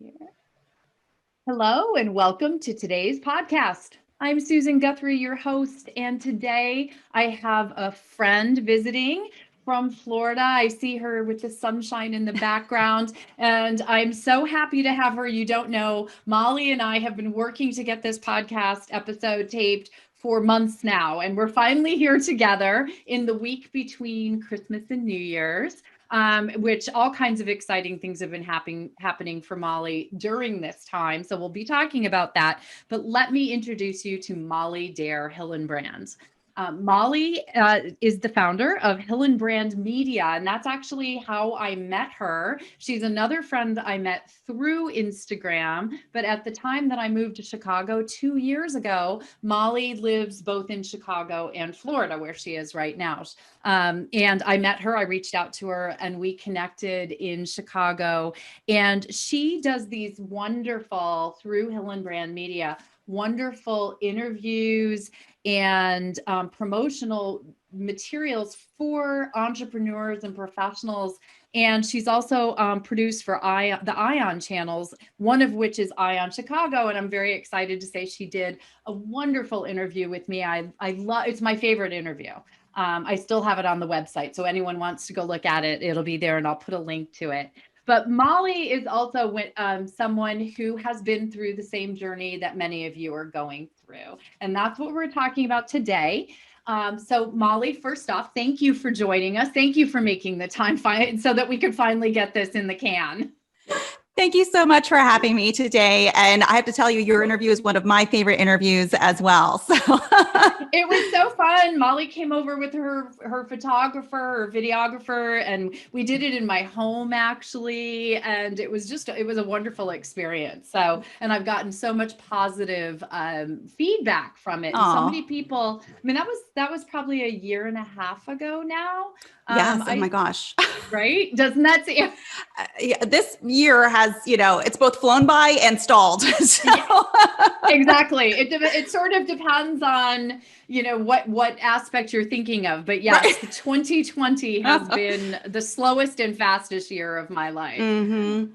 Here. Hello and welcome to today's podcast. I'm Susan Guthrie, your host, and today I have a friend visiting from Florida. I see her with the sunshine in the background, and I'm so happy to have her. You don't know, Molly and I have been working to get this podcast episode taped for months now, and we're finally here together in the week between Christmas and New Year's. Which all kinds of exciting things have been happening for Molly during this time. So we'll be talking about that. But let me introduce you to Molly Dare Hillenbrand. Molly is the founder of HillenBRAND Media, and that's actually how I met her. She's another friend I met through Instagram, but at the time that I moved to Chicago 2 years ago, Molly lives both in Chicago and Florida, where she is right now. And I met her, I reached out to her, and we connected in Chicago. And she does these wonderful, through HillenBRAND Media, wonderful interviews and promotional materials for entrepreneurs and professionals. And she's also produced for the Ion channels, one of which is Ion Chicago. And I'm very excited to say she did a wonderful interview with me. I love, it's my favorite interview. I still have it on the website. So anyone wants to go look at it, it'll be there and I'll put a link to it. But Molly is also someone who has been through the same journey that many of you are going through. And that's what we're talking about today. So Molly, first off, thank you for joining us. Thank you for making the time so that we could finally get this in the can. Thank you so much for having me today. And I have to tell you, your interview is one of my favorite interviews as well. So it was so fun. Molly came over with her photographer, her videographer, and we did it in my home actually. And it was a wonderful experience. So, and I've gotten so much positive feedback from it. And so many people, I mean, that was probably a year and a half ago now. Yes. Oh my gosh. Right? Doesn't that seem? This year has, it's both flown by and stalled. So. Exactly. It sort of depends on, what aspect you're thinking of. But yes, right. 2020 has been the slowest and fastest year of my life. Mm-hmm.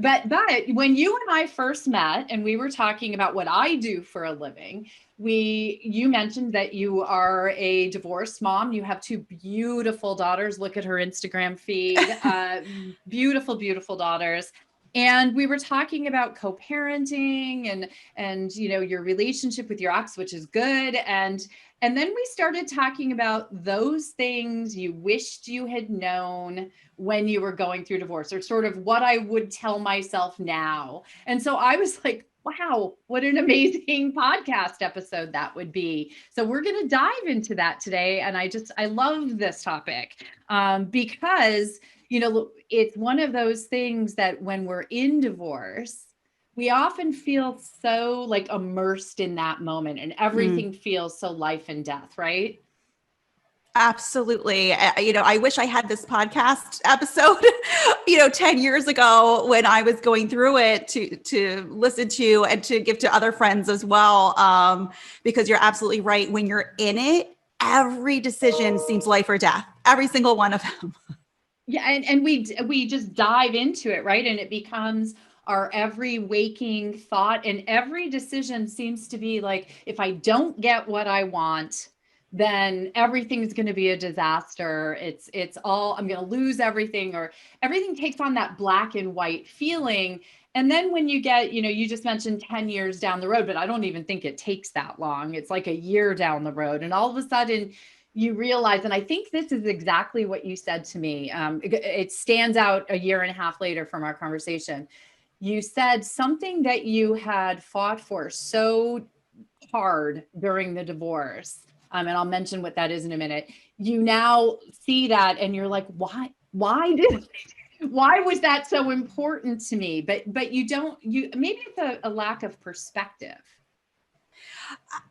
But when you and I first met and we were talking about what I do for a living, you mentioned that you are a divorced mom. You have two beautiful daughters. Look at her Instagram feed. Beautiful, beautiful daughters. And we were talking about co-parenting and your relationship with your ex, which is good. And then we started talking about those things you wished you had known when you were going through divorce, or sort of what I would tell myself now. And so I was like, wow, what an amazing podcast episode that would be. So we're going to dive into that today. And I love this topic because, it's one of those things that when we're in divorce, we often feel so like immersed in that moment and everything feels so life and death, right? Absolutely. I wish I had this podcast episode, 10 years ago when I was going through it to listen to and to give to other friends as well. Because you're absolutely right. When you're in it, every decision seems life or death, every single one of them. Yeah. And we just dive into it, right? And it becomes our every waking thought, and every decision seems to be like, if I don't get what I want, then everything's going to be a disaster. It's all, I'm going to lose everything, or everything takes on that black and white feeling. And then when you get, you just mentioned 10 years down the road, but I don't even think it takes that long. It's like a year down the road. And all of a sudden you realize, and I think this is exactly what you said to me. It stands out a year and a half later from our conversation. You said something that you had fought for so hard during the divorce. And I'll mention what that is in a minute. You now see that and you're like, why was that so important to me? But maybe it's a lack of perspective.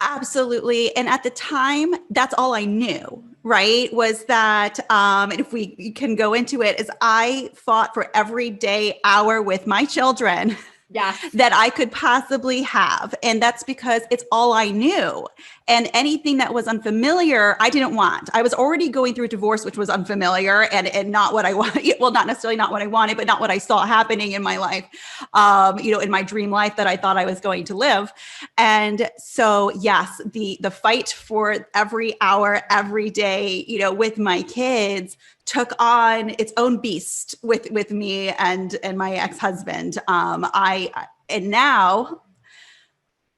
Absolutely. And at the time, that's all I knew, right? Was that, and if we can go into it, is I fought for every day hour with my children Yes. that I could possibly have. And that's because it's all I knew. And anything that was unfamiliar, I didn't want. I was already going through a divorce, which was unfamiliar and not what I wanted. Well, not necessarily not what I wanted, but not what I saw happening in my life, in my dream life that I thought I was going to live. And so, yes, the fight for every hour, every day, with my kids took on its own beast with me and my ex-husband. And now,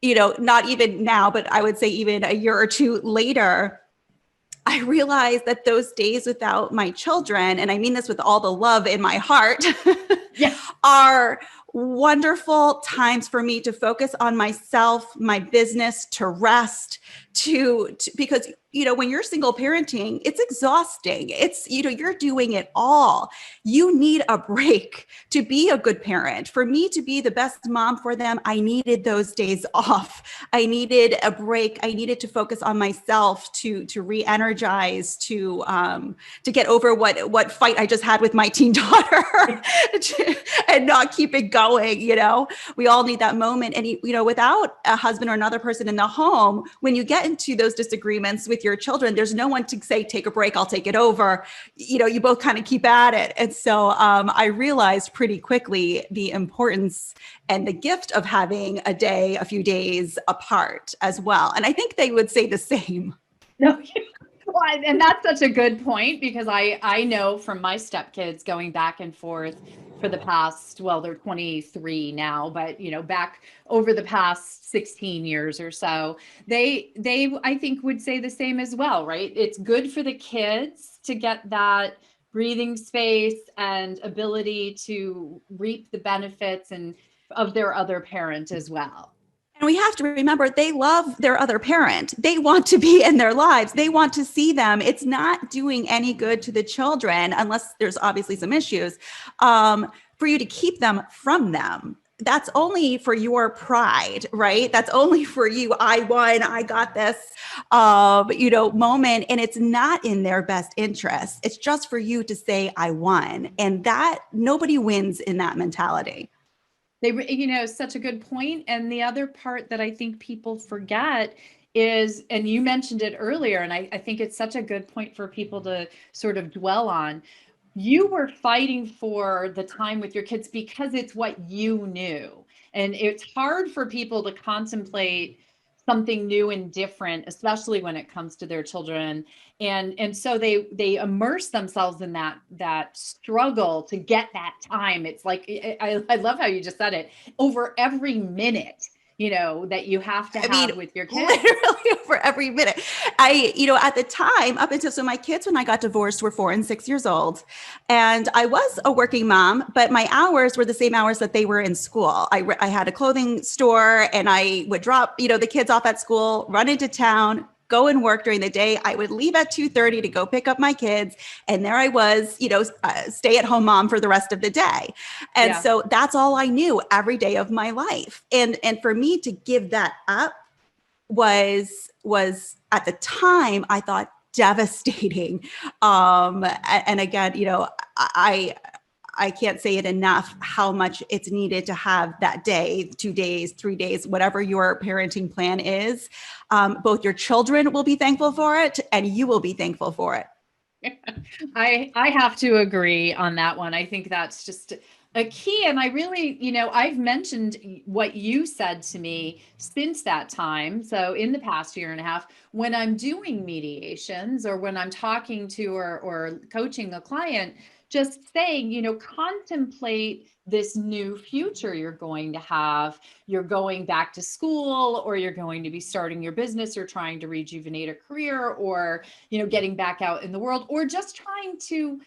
not even now, but I would say even a year or two later, I realized that those days without my children, and I mean this with all the love in my heart, Yeah. are wonderful times for me to focus on myself, my business, to rest, because when you're single parenting, it's exhausting. It's you're doing it all. You need a break to be a good parent. For me to be the best mom for them, I needed those days off. I needed a break. I needed to focus on myself, to re-energize, to get over what fight I just had with my teen daughter and not keep it going. We all need that moment. And without a husband or another person in the home, when you get into those disagreements with your children, there's no one to say, take a break, I'll take it over. You both kind of keep at it. And so I realized pretty quickly the importance and the gift of having a few days apart as well. And I think they would say the same. No. Well, and that's such a good point, because I know from my stepkids going back and forth for the past, well, they're 23 now, but back over the past 16 years or so, they I think would say the same as well, right? It's good for the kids to get that breathing space and ability to reap the benefits and of their other parent as well. And we have to remember, they love their other parent. They want to be in their lives. They want to see them. It's not doing any good to the children, unless there's obviously some issues, for you to keep them from them. That's only for your pride, right? That's only for you. I won, I got this, moment. And it's not in their best interest. It's just for you to say, I won. And that nobody wins in that mentality. Such a good point. And the other part that I think people forget is, and you mentioned it earlier, and I think it's such a good point for people to sort of dwell on. You were fighting for the time with your kids because it's what you knew. And it's hard for people to contemplate something new and different, especially when it comes to their children. And so they immerse themselves in that struggle to get that time. It's like, I love how you just said it, over every minute, that you have to have with your kids. Literally over every minute. At the time, up until, so my kids, when I got divorced, were 4 and 6 years old. And I was a working mom, but my hours were the same hours that they were in school. I had a clothing store, and I would drop, the kids off at school, run into town, go and work during the day. I would leave at 2:30 to go pick up my kids. And there I was, stay at home mom for the rest of the day. And so that's all I knew every day of my life. And for me to give that up was at the time, I thought, devastating. And again, I can't say it enough how much it's needed to have that day, 2 days, 3 days, whatever your parenting plan is. Both your children will be thankful for it, and you will be thankful for it. I have to agree on that one. I think that's just a key. And I really, I've mentioned what you said to me since that time. So in the past year and a half, when I'm doing mediations or when I'm talking to or coaching a client, just saying, contemplate this new future you're going to have. You're going back to school, or you're going to be starting your business, or trying to rejuvenate a career, or, getting back out in the world, or just trying to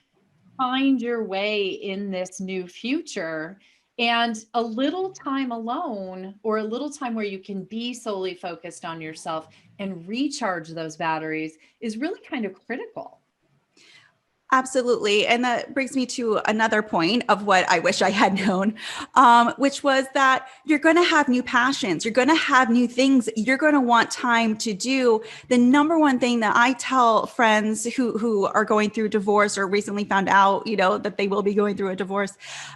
find your way in this new future. And a little time alone, or a little time where you can be solely focused on yourself and recharge those batteries, is really kind of critical. Absolutely. And that brings me to another point of what I wish I had known, which was that you're going to have new passions. You're going to have new things you're going to want time to do. The number one thing that I tell friends who are going through divorce or recently found out, that they will be going through a divorce,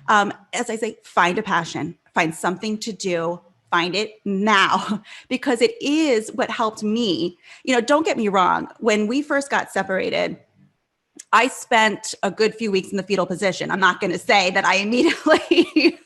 as I say, find a passion. find something to do, find it now, because it is what helped me. Don't get me wrong. When we first got separated, I spent a good few weeks in the fetal position. I'm not going to say that I immediately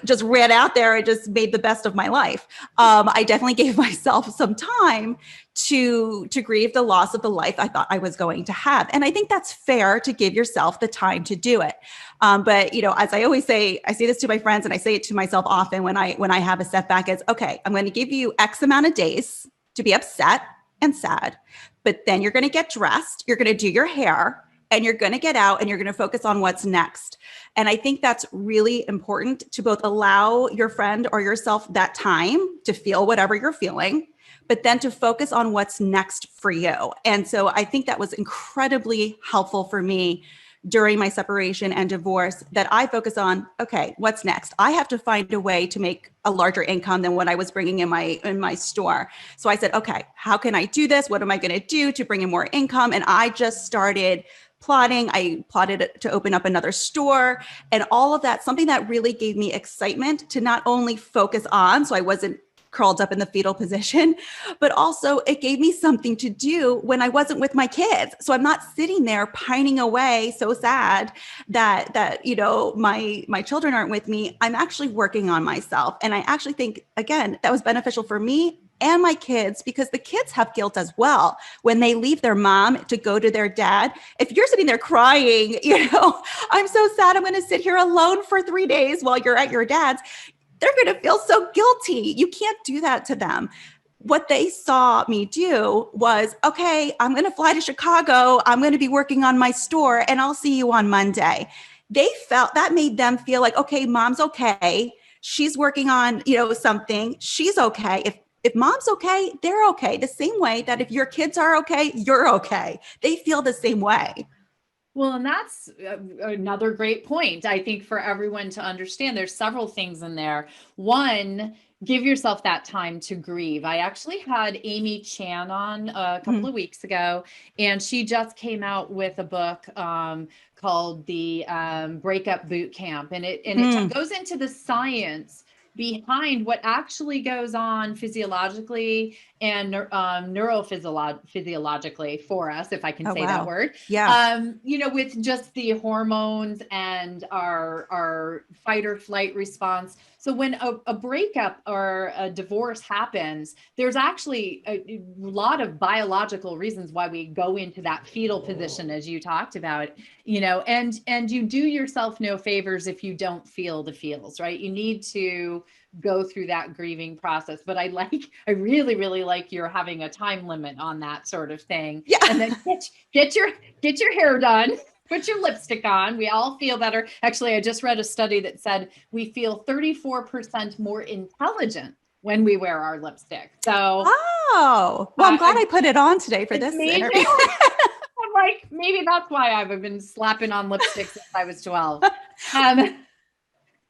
just ran out there and just made the best of my life. I definitely gave myself some time to grieve the loss of the life I thought I was going to have. And I think that's fair to give yourself the time to do it. But as I always say, I say this to my friends and I say it to myself often when I have a setback, is okay, I'm going to give you X amount of days to be upset and sad, but then you're going to get dressed, you're going to do your hair, and you're going to get out and you're going to focus on what's next. And I think that's really important, to both allow your friend or yourself that time to feel whatever you're feeling, but then to focus on what's next for you. And so I think that was incredibly helpful for me during my separation and divorce, that I focus on, okay, what's next? I have to find a way to make a larger income than what I was bringing in my store. So I said, okay, how can I do this? What am I going to do to bring in more income? And I just started plotting. I plotted to open up another store and all of that, something that really gave me excitement to not only focus on, so I wasn't curled up in the fetal position, but also it gave me something to do when I wasn't with my kids. So I'm not sitting there pining away so sad that my children aren't with me. I'm actually working on myself. And I actually think, again, that was beneficial for me and my kids, because the kids have guilt as well when they leave their mom to go to their dad. If you're sitting there crying, I'm so sad, I'm going to sit here alone for 3 days while you're at your dad's, they're going to feel so guilty. You can't do that to them. What they saw me do was, okay, I'm going to fly to Chicago. I'm going to be working on my store and I'll see you on Monday. They felt that made them feel like, okay, mom's okay. She's working on, something. She's okay. If mom's okay, they're okay. The same way that if your kids are okay, you're okay. They feel the same way. Well, and that's another great point, I think, for everyone to understand. There's several things in there. One, give yourself that time to grieve. I actually had Amy Chan on a couple of weeks ago, and she just came out with a book called the Breakup Boot Camp. And it goes into the science behind what actually goes on physiologically and neurophysiologically for us, if I can say that word. Yeah. With just the hormones and our fight or flight response. So when a breakup or a divorce happens, there's actually a lot of biological reasons why we go into that fetal position, as you talked about, and you do yourself no favors if you don't feel the feels, right? You need to go through that grieving process. But I really, really like you're having a time limit on that sort of thing. Yeah. And then get your hair done. Put your lipstick on. We all feel better. Actually, I just read a study that said we feel 34% more intelligent when we wear our lipstick. So, I'm glad I put it on today for this interview. I'm like, maybe that's why I've been slapping on lipstick since I was 12.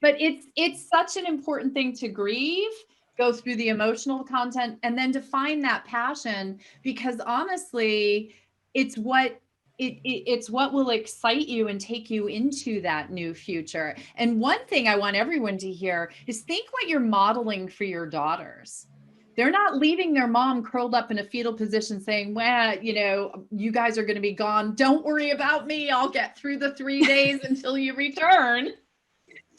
But it's such an important thing to grieve, go through the emotional content, and then to find that passion, because honestly, it's what will excite you and take you into that new future. And one thing I want everyone to hear is think what you're modeling for your daughters. They're not leaving their mom curled up in a fetal position saying, well, you guys are going to be gone. Don't worry about me. I'll get through the 3 days until you return.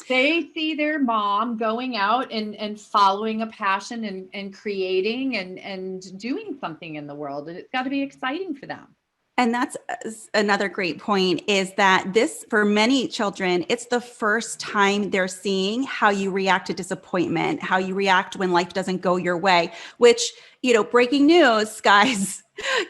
They see their mom going out and following a passion and creating and doing something in the world. And it's got to be exciting for them. And that's another great point, is that this, for many children, it's the first time they're seeing how you react to disappointment, how you react when life doesn't go your way, which, breaking news, guys,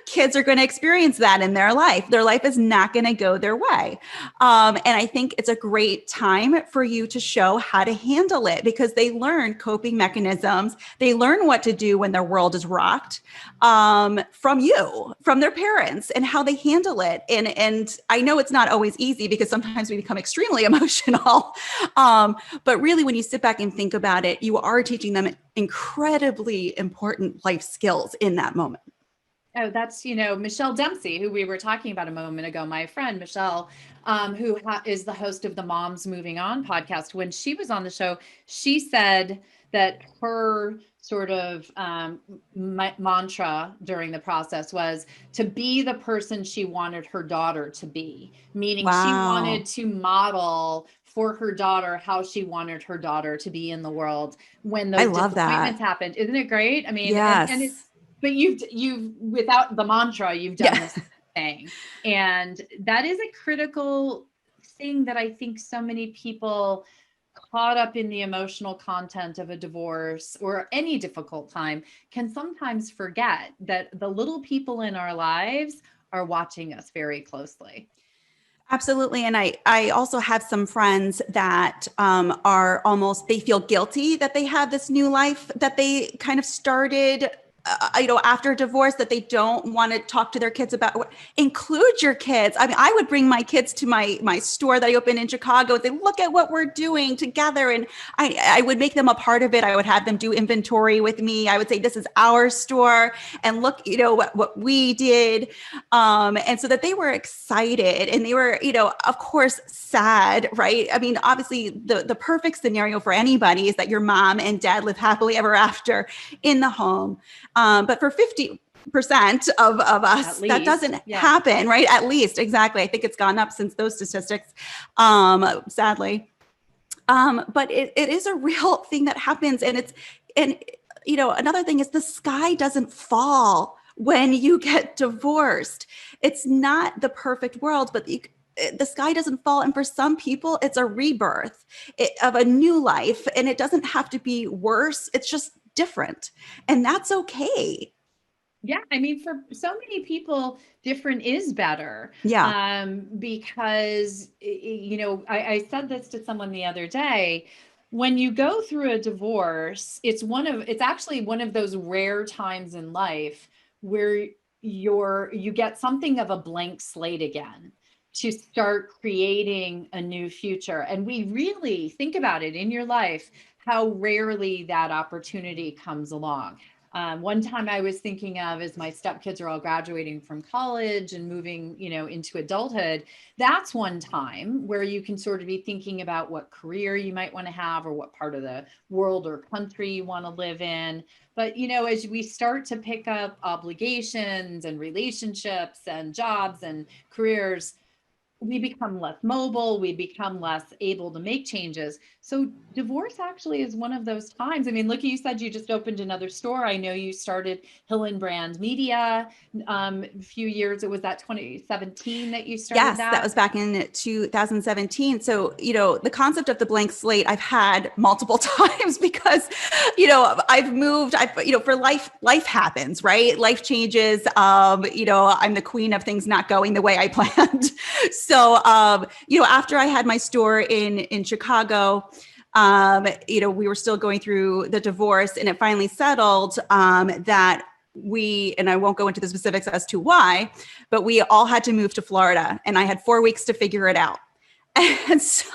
kids are going to experience that in their life. Their life is not going to go their way. And I think it's a great time for you to show how to handle it, because they learn coping mechanisms. They learn what to do when their world is rocked from you, from their parents, and how they handle it. And I know it's not always easy, because sometimes we become extremely emotional. But really, when you sit back and think about it, you are teaching them incredibly important life skills in that moment. Oh, that's, Michelle Dempsey, who we were talking about a moment ago, my friend Michelle, is the host of the Moms Moving On podcast. When she was on the show, she said that her sort of mantra during the process was to be the person she wanted her daughter to be, meaning she Wow. wanted to model for her daughter how she wanted her daughter to be in the world when I those love disappointments that. happened. Isn't it great? I mean, and it's, Yes. but you've without the mantra, you've done Yeah. this thing. And that is a critical thing that I think so many people caught up in the emotional content of a divorce or any difficult time can sometimes forget that the little people in our lives are watching us very closely. Absolutely. And I also have some friends that are almost, they feel guilty that they have this new life that they kind of started, after divorce, that they don't want to talk to their kids about. Include your kids. I mean, I would bring my kids to my store that I opened in Chicago and say, look at what we're doing together. And I would make them a part of it. I would have them do inventory with me. I would say, this is our store and look, what we did. And so that they were excited and they were, of course, sad, right? I mean, obviously the perfect scenario for anybody is that your mom and dad live happily ever after in the home. But for 50% of us, that doesn't happen, right? At least, exactly. I think it's gone up since those statistics, sadly. But it is a real thing that happens. Another thing is the sky doesn't fall when you get divorced. It's not the perfect world, but the sky doesn't fall. And for some people, it's a rebirth of a new life. And it doesn't have to be worse. It's just different. And that's okay. Yeah, I mean, for so many people, different is better. Yeah. Because, I said this to someone the other day. When you go through a divorce, it's actually one of those rare times in life where you get something of a blank slate again to start creating a new future. And we really think about it in your life, how rarely that opportunity comes along. One time I was thinking of as my stepkids are all graduating from college and moving, into adulthood. That's one time where you can sort of be thinking about what career you might want to have or what part of the world or country you want to live in. But, as we start to pick up obligations and relationships and jobs and careers, we become less mobile, we become less able to make changes. So divorce actually is one of those times. I mean, look, you said you just opened another store. I know you started HillenBRAND Media a few years. It was that 2017 that you started Yes, that that. was back in 2017. So, the concept of the blank slate I've had multiple times because, I've moved, for life happens, right? Life changes. I'm the queen of things not going the way I planned. So, after I had my store in Chicago, we were still going through the divorce and it finally settled that and I won't go into the specifics as to why, but we all had to move to Florida and I had 4 weeks to figure it out. And so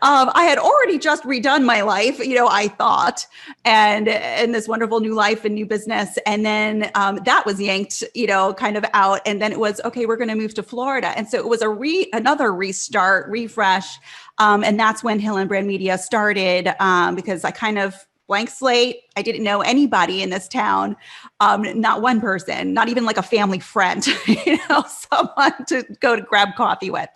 I had already just redone my life, I thought, and in this wonderful new life and new business. And then that was yanked, kind of out. And then it was, okay, we're going to move to Florida. And so it was another restart, refresh. And that's when HillenBRAND Media started because I kind of blank slate. I didn't know anybody in this town, not one person, not even like a family friend, someone to go to grab coffee with.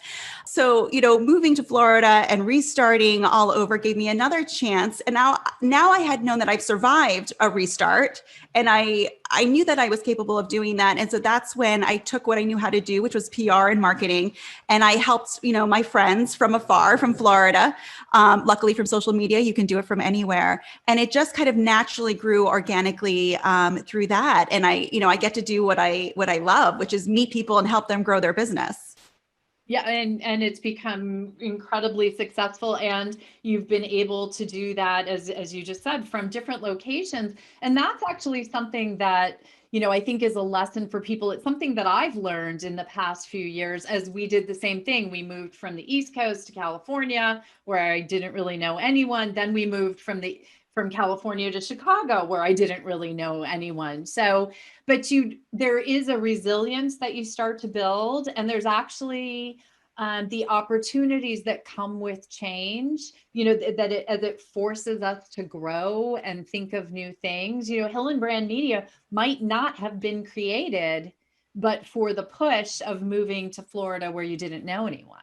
So, moving to Florida and restarting all over gave me another chance. And now I had known that I've survived a restart and I knew that I was capable of doing that. And so that's when I took what I knew how to do, which was PR and marketing. And I helped, my friends from afar, from Florida, luckily from social media, you can do it from anywhere. And it just kind of naturally grew organically through that. And I get to do what I love, which is meet people and help them grow their business. Yeah, and it's become incredibly successful, and you've been able to do that as you just said from different locations, and that's actually something that I think is a lesson for people. It's something that I've learned in the past few years as we did the same thing. We moved from the East Coast to California, where I didn't really know anyone. Then we moved from California to Chicago, where I didn't really know anyone. So, but there is a resilience that you start to build, and there's actually the opportunities that come with change, as it forces us to grow and think of new things. HillenBRAND Media might not have been created, but for the push of moving to Florida where you didn't know anyone.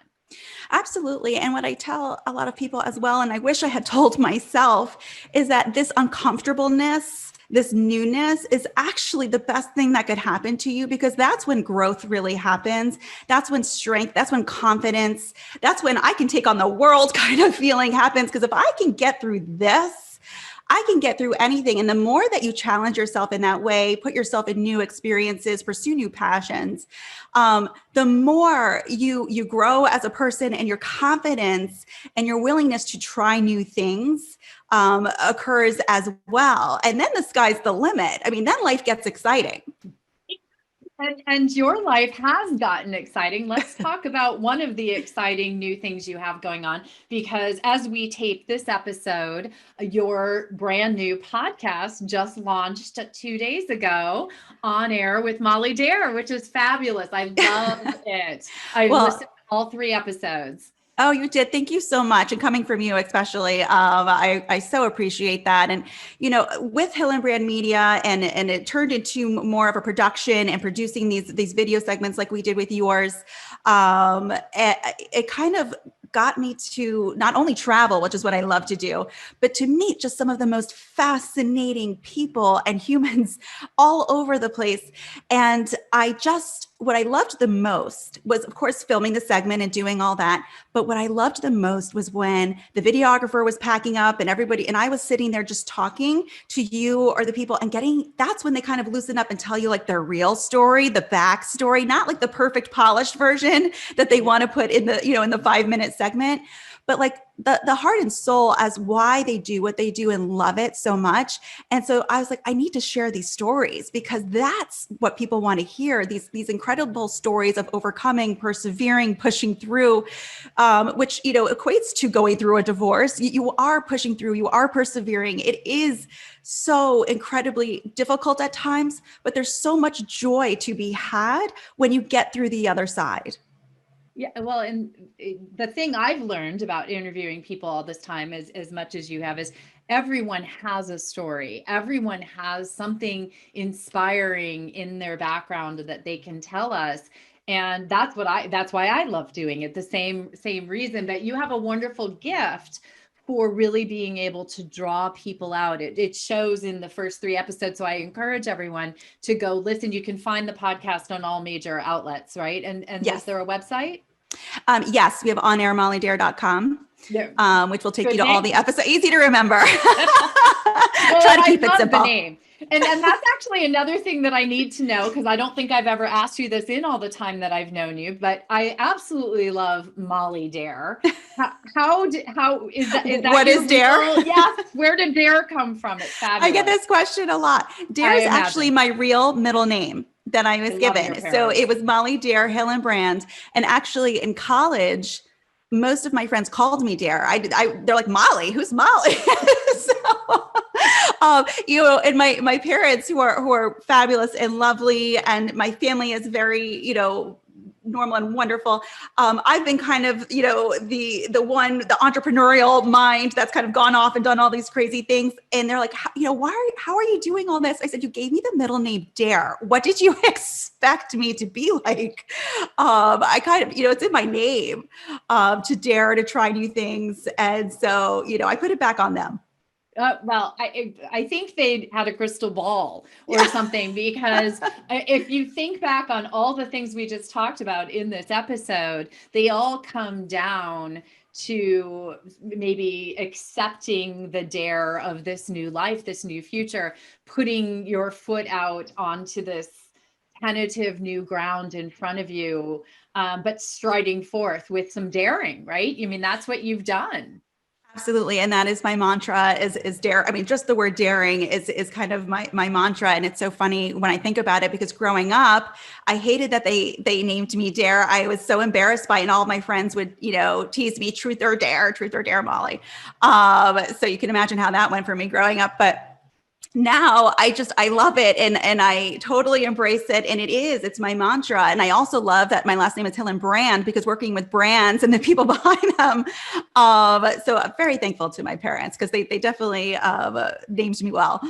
Absolutely. And what I tell a lot of people as well, and I wish I had told myself, is that this uncomfortableness, this newness is actually the best thing that could happen to you, because that's when growth really happens. That's when strength, that's when confidence, that's when I can take on the world kind of feeling happens. Because if I can get through this, I can get through anything. And the more that you challenge yourself in that way, put yourself in new experiences, pursue new passions, the more you grow as a person, and your confidence and your willingness to try new things occurs as well. And then the sky's the limit. I mean, then life gets exciting. And your life has gotten exciting. Let's talk about one of the exciting new things you have going on, because as we tape this episode, your brand new podcast just launched 2 days ago on air with Molly Dare, which is fabulous. I love it. I've listened to all 3 episodes. Oh, you did. Thank you so much. And coming from you, especially, I so appreciate that. And, with HillenBRAND Media, and it turned into more of a production and producing these video segments like we did with yours. It kind of got me to not only travel, which is what I love to do, but to meet just some of the most fascinating people and humans all over the place. And what I loved the most was, of course, filming the segment and doing all that. But what I loved the most was when the videographer was packing up and everybody, and I was sitting there just talking to you or the people, and that's when they kind of loosen up and tell you like their real story, the backstory, not like the perfect polished version that they want to put in the, in the 5-minute segment, but like the heart and soul as why they do what they do and love it so much. And so I was like, I need to share these stories, because that's what people want to hear. These incredible stories of overcoming, persevering, pushing through, which, equates to going through a divorce. You are pushing through, you are persevering. It is so incredibly difficult at times, but there's so much joy to be had when you get through the other side. Yeah, well, and the thing I've learned about interviewing people all this time, as much as you have, is everyone has a story. Everyone has something inspiring in their background that they can tell us. And that's why I love doing it. The same reason that you have a wonderful gift for really being able to draw people out. It shows in the first 3 episodes. So I encourage everyone to go listen. You can find the podcast on all major outlets, right? And yes. Is there a website? Yes, we have onairmollydare.com, which will take you to all the episodes. Easy to remember. Try to keep it simple. The name. And that's actually another thing that I need to know, because I don't think I've ever asked you this in all the time that I've known you, but I absolutely love Molly Dare. How is that what is Dare? Yes. Where did Dare come from? It's fabulous. I get this question a lot. Dare is actually my real middle name that I was given. So it was Molly Dare Hillenbrand. And actually in college, most of my friends called me Dare. They're like, Molly, who's Molly? And my parents who are fabulous and lovely, and my family is very, normal and wonderful. I've been kind of, the entrepreneurial mind that's kind of gone off and done all these crazy things. And they're like, how are you doing all this? I said, you gave me the middle name Dare. What did you expect me to be like? I kind of, it's in my name, to dare to try new things. And so, I put it back on them. Well, I think they had a crystal ball or something, because if you think back on all the things we just talked about in this episode, they all come down to maybe accepting the dare of this new life, this new future, putting your foot out onto this tentative new ground in front of you, but striding forth with some daring, right? I mean, that's what you've done. Absolutely. And that is my mantra is dare. I mean, just the word daring is kind of my mantra. And it's so funny when I think about it, because growing up, I hated that they named me Dare. I was so embarrassed by it. And all of my friends would, tease me truth or dare, Molly. So you can imagine how that went for me growing up. But now I love it. And I totally embrace it. And it's my mantra. And I also love that my last name is HillenBRAnd, because working with brands and the people behind them. So I'm very thankful to my parents, because they definitely named me well.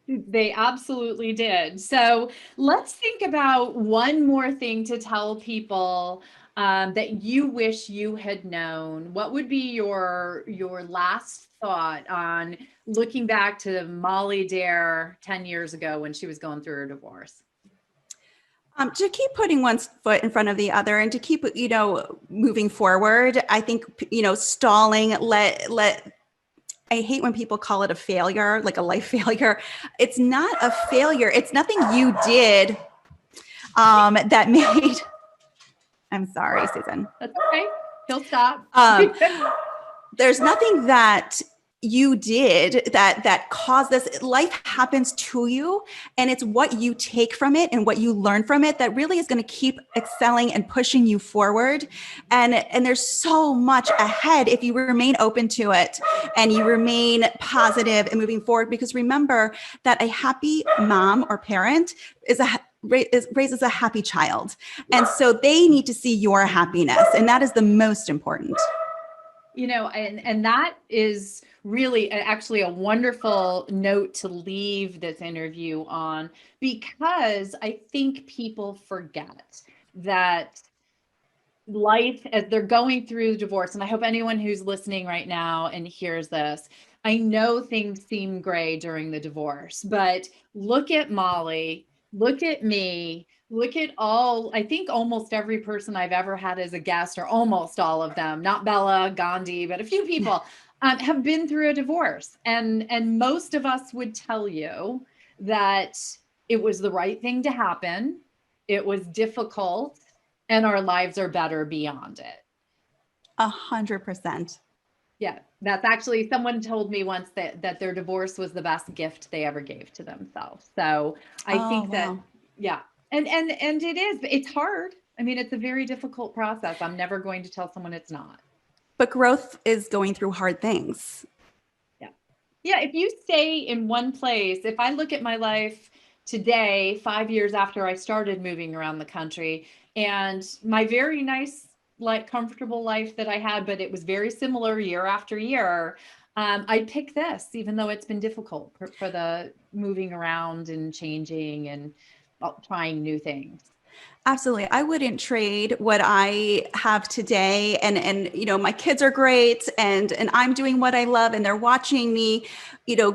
They absolutely did. So let's think about one more thing to tell people that you wish you had known. What would be your last thought on looking back to Molly Dare 10 years ago when she was going through her divorce? To keep putting one foot in front of the other, and to keep, moving forward. I think, stalling, I hate when people call it a failure, like a life failure. It's not a failure. It's nothing you did that made, I'm sorry, Susan. That's okay. He'll stop. There's nothing that you did that caused this. Life happens to you, and it's what you take from it and what you learn from it that really is going to keep excelling and pushing you forward. And there's so much ahead if you remain open to it and you remain positive and moving forward. Because remember that a happy mom or parent raises a happy child. And so they need to see your happiness, and that is the most important. And that is really actually a wonderful note to leave this interview on, because I think people forget that life, as they're going through divorce, and I hope anyone who's listening right now and hears this, I know things seem gray during the divorce, but look at Molly, look at me, look at I think almost every person I've ever had as a guest, or almost all of them, not Bella, Gandhi, but a few people have been through a divorce. And most of us would tell you that it was the right thing to happen. It was difficult, and our lives are better beyond it. 100%. Yeah, that's actually, someone told me once that their divorce was the best gift they ever gave to themselves. So I think that, yeah. And it is, it's hard. I mean, it's a very difficult process. I'm never going to tell someone it's not. But growth is going through hard things. Yeah. Yeah. If you stay in one place, if I look at my life today, 5 years after I started moving around the country, and my very nice, like, comfortable life that I had, but it was very similar year after year, I'd pick this, even though it's been difficult for the moving around and changing and trying new things. Absolutely. I wouldn't trade what I have today. And my kids are great, and I'm doing what I love, and they're watching me,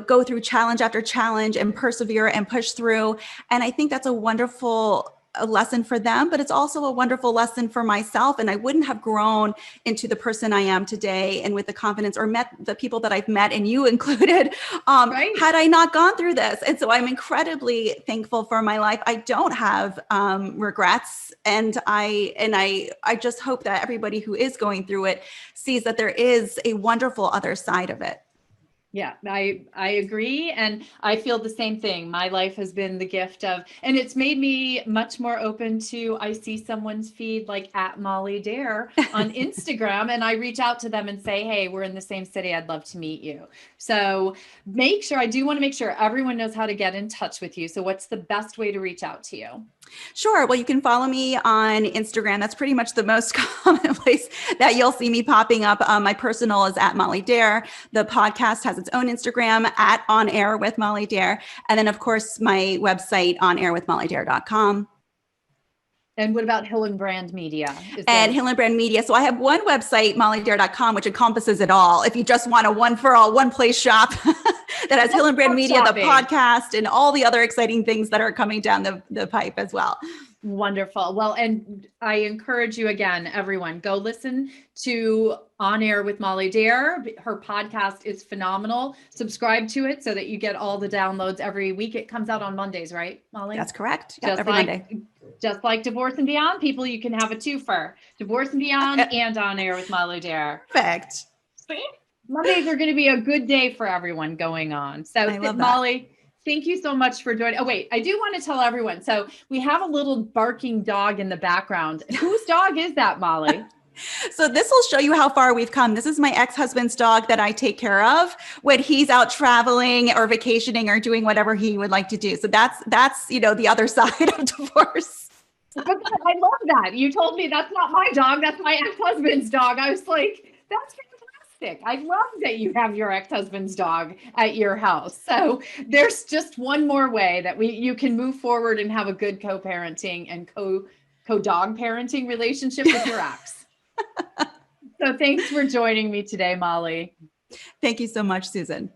go through challenge after challenge and persevere and push through. And I think that's a wonderful lesson for them, but it's also a wonderful lesson for myself. And I wouldn't have grown into the person I am today, and with the confidence, or met the people that I've met, and you included, Right. had I not gone through this. And so I'm incredibly thankful for my life. I don't have regrets. And I just hope that everybody who is going through it sees that there is a wonderful other side of it. Yeah, I agree. And I feel the same thing. My life has been the gift of, and it's made me much more open to, I see someone's feed like at Molly Dare on Instagram, and I reach out to them and say, hey, we're in the same city. I'd love to meet you. So I do want to make sure everyone knows how to get in touch with you. So what's the best way to reach out to you? Sure. Well, you can follow me on Instagram. That's pretty much the most common place that you'll see me popping up. My personal is at Molly Dare. The podcast has its own Instagram at On Air with Molly Dare. And then, of course, my website, onairwithmollydare.com. And what about HillenBRAND Media? And HillenBRAND Media. So I have one website, mollydare.com, which encompasses it all. If you just want a one for all, one place shop that has HillenBRAND Media, the podcast, and all the other exciting things that are coming down the pipe as well. Wonderful. Well, and I encourage you again, everyone, go listen to On Air with Molly Dare. Her podcast is phenomenal. Subscribe to it so that you get all the downloads every week. It comes out on Mondays, right, Molly? That's correct. Yeah, every Monday. Just like Divorce and Beyond, people, you can have a twofer. Divorce and Beyond and On Air with Molly Dare. Perfect. Mondays are going to be a good day for everyone going on. So Molly, thank you so much for joining. Oh, wait, I do want to tell everyone. So we have a little barking dog in the background. Whose dog is that, Molly? So this will show you how far we've come. This is my ex-husband's dog that I take care of when he's out traveling or vacationing or doing whatever he would like to do. So that's the other side of divorce. But I love that. You told me that's not my dog, that's my ex-husband's dog. I was like, that's fantastic. I love that you have your ex-husband's dog at your house. So there's just one more way that you can move forward and have a good co-parenting and co-dog parenting relationship with your ex. So thanks for joining me today, Molly. Thank you so much, Susan.